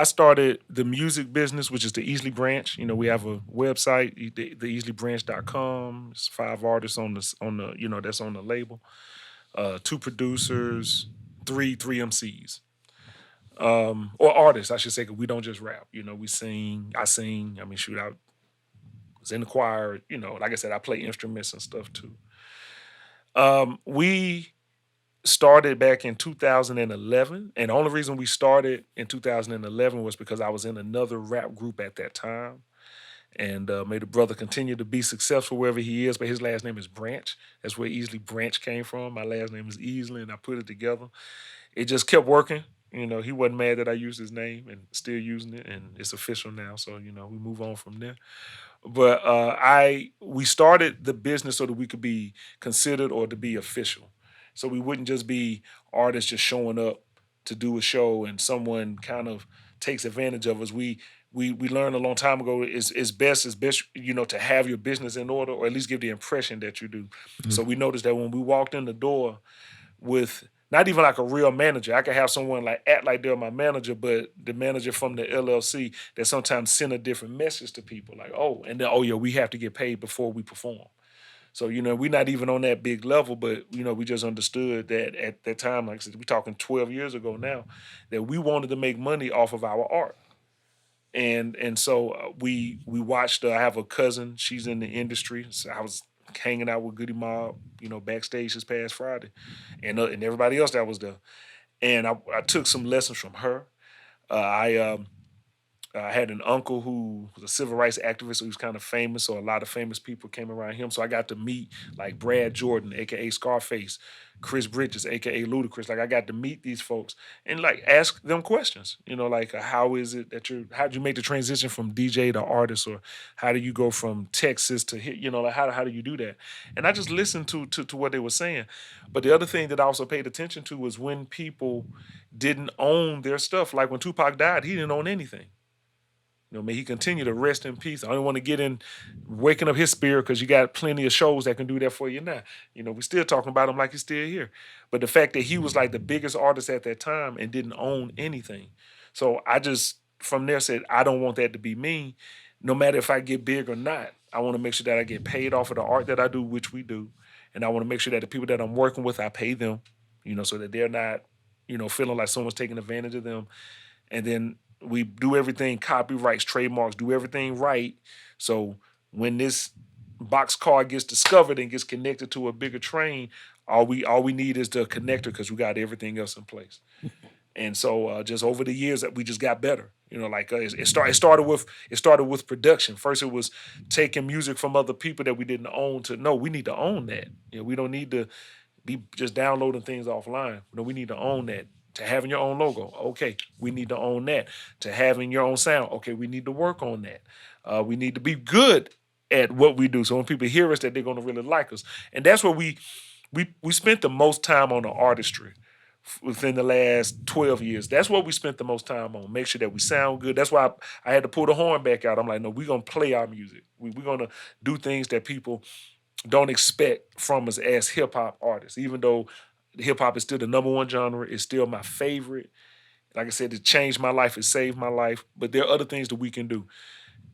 I started the music business, which is the Easley Branch. We have a website, the easleybranch.com. It's 5 artists on the that's on the label. Two producers, three MCs. Or artists, I should say, 'cause we don't just rap. We sing, I sing. I mean, shoot, I was in the choir, like I said, I play instruments and stuff too. We started back in 2011, and the only reason we started in 2011 was because I was in another rap group at that time. And may the brother continue to be successful wherever he is, but his last name is Branch. That's where Easley Branch came from. My last name is Easley, and I put it together. It just kept working. He wasn't mad that I used his name and still using it, and it's official now. So we move on from there. But we started the business so that we could be considered or to be official. So we wouldn't just be artists just showing up to do a show and someone kind of takes advantage of us. We learned a long time ago it's best to have your business in order, or at least give the impression that you do. So we noticed that when we walked in the door with not even like a real manager. I could have someone like act like they're my manager, but the manager from the LLC that sometimes send a different message to people, like, oh, and then, oh yeah, we have to get paid before we perform. So we're not even on that big level, but we just understood that at that time, like I said, we're talking 12 years ago now, that we wanted to make money off of our art. And so we watched. I have a cousin; she's in the industry. So I was hanging out with Goody Mob, backstage this past Friday, and everybody else that was there. And I took some lessons from her. I had an uncle who was a civil rights activist, so he was kind of famous. So a lot of famous people came around him. So I got to meet like Brad Jordan, aka Scarface, Chris Bridges, aka Ludacris. Like I got to meet these folks and like ask them questions. Like how is it that how'd you make the transition from DJ to artist, or how do you go from Texas to hit? Like how do you do that? And I just listened to what they were saying. But the other thing that I also paid attention to was when people didn't own their stuff. Like when Tupac died, he didn't own anything. May he continue to rest in peace. I don't want to get in waking up his spirit because you got plenty of shows that can do that for you now. We're still talking about him like he's still here. But the fact that he was like the biggest artist at that time and didn't own anything. So I just from there said, I don't want that to be me. No matter if I get big or not, I want to make sure that I get paid off of the art that I do, which we do. And I want to make sure that the people that I'm working with, I pay them, so that they're not, feeling like someone's taking advantage of them. And then we do everything copyrights, trademarks, do everything right. So when this box car gets discovered and gets connected to a bigger train, all we need is the connector because we got everything else in place. And so just over the years that we just got better. It started with production. First, it was taking music from other people that we didn't own to no, we need to own that. We don't need to be just downloading things offline. We need to own that. To having your own logo, okay, we need to own that. To having your own sound, okay, we need to work on that. We need to be good at what we do, so when people hear us, that they're going to really like us. And that's where we spent the most time on the artistry within the last 12 years. That's what we spent the most time on. Make sure that we sound good. That's why I had to pull the horn back out. I'm like, no, we're going to play our music. We're going to do things that people don't expect from us as hip hop artists, even though hip hop is still the number one genre. It's still my favorite. Like I said, it changed my life. It saved my life. But there are other things that we can do.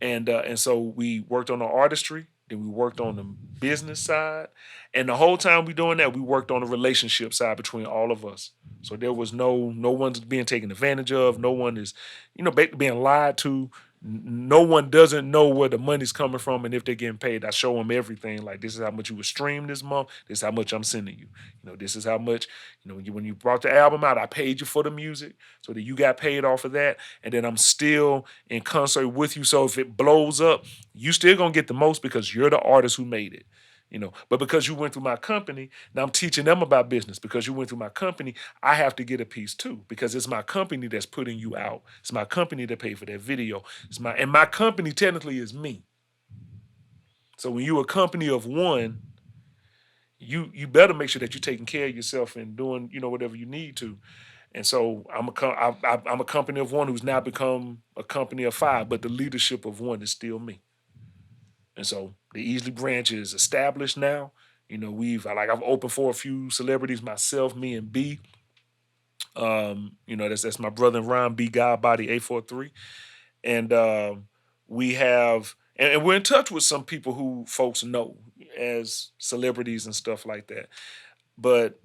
And so we worked on the artistry. Then we worked on the business side. And the whole time we doing that, we worked on the relationship side between all of us. So there was no one's being taken advantage of. No one is, being lied to. No one doesn't know where the money's coming from and if they're getting paid. I show them everything. Like, this is how much you were streamed this month. This is how much I'm sending you. This is how much, when you brought the album out, I paid you for the music so that you got paid off of that. And then I'm still in concert with you. So if it blows up, you still gonna get the most because you're the artist who made it. But because you went through my company, now I'm teaching them about business. Because you went through my company, I have to get a piece too, because it's my company that's putting you out. It's my company that paid for that video. And my company technically is me. So when you're a company of one, you better make sure that you're taking care of yourself and doing whatever you need to. And so I'm a company of one who's now become a company of five, but the leadership of one is still me. And so the Easley Branch is established now. I've opened for a few celebrities myself, me and B. That's my brother Ron B. Godbody 843. And we have and we're in touch with some people who folks know as celebrities and stuff like that. But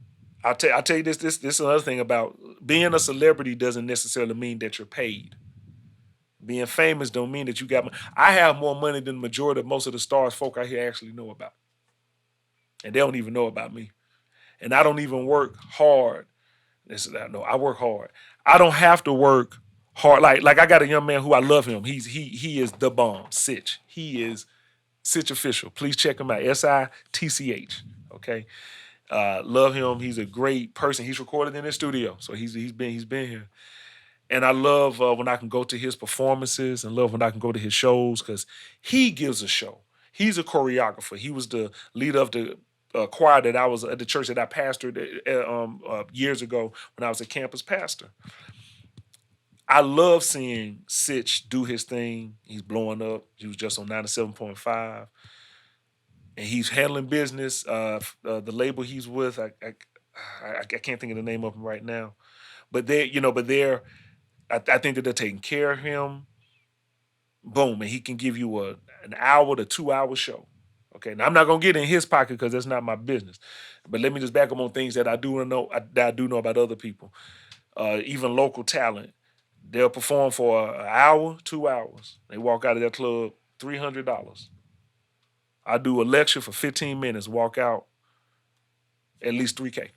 I'll tell you this is another thing about being a celebrity doesn't necessarily mean that you're paid. Being famous don't mean that you got money. I have more money than the majority of most of the stars folk out here actually know about. And they don't even know about me. And I don't even work hard. No, I work hard. I don't have to work hard. Like I got a young man who I love him. He is the bomb. Sitch. He is Sitch official. Please check him out. SITCH. Okay. Love him. He's a great person. He's recorded in his studio, so he's been here. And I love when I can go to his performances, and love when I can go to his shows because he gives a show. He's a choreographer. He was the leader of the choir that I was at the church that I pastored years ago when I was a campus pastor. I love seeing Sitch do his thing. He's blowing up. He was just on 97.5. And he's handling business. The label he's with, I can't think of the name of him right now. But I think that they're taking care of him. Boom, and he can give you an hour to 2 hour show. Okay, now I'm not gonna get in his pocket because that's not my business. But let me just back up on things that I do know about other people. Even local talent, they'll perform for an hour, 2 hours. They walk out of their club $300. I do a lecture for 15 minutes, walk out at least $3K.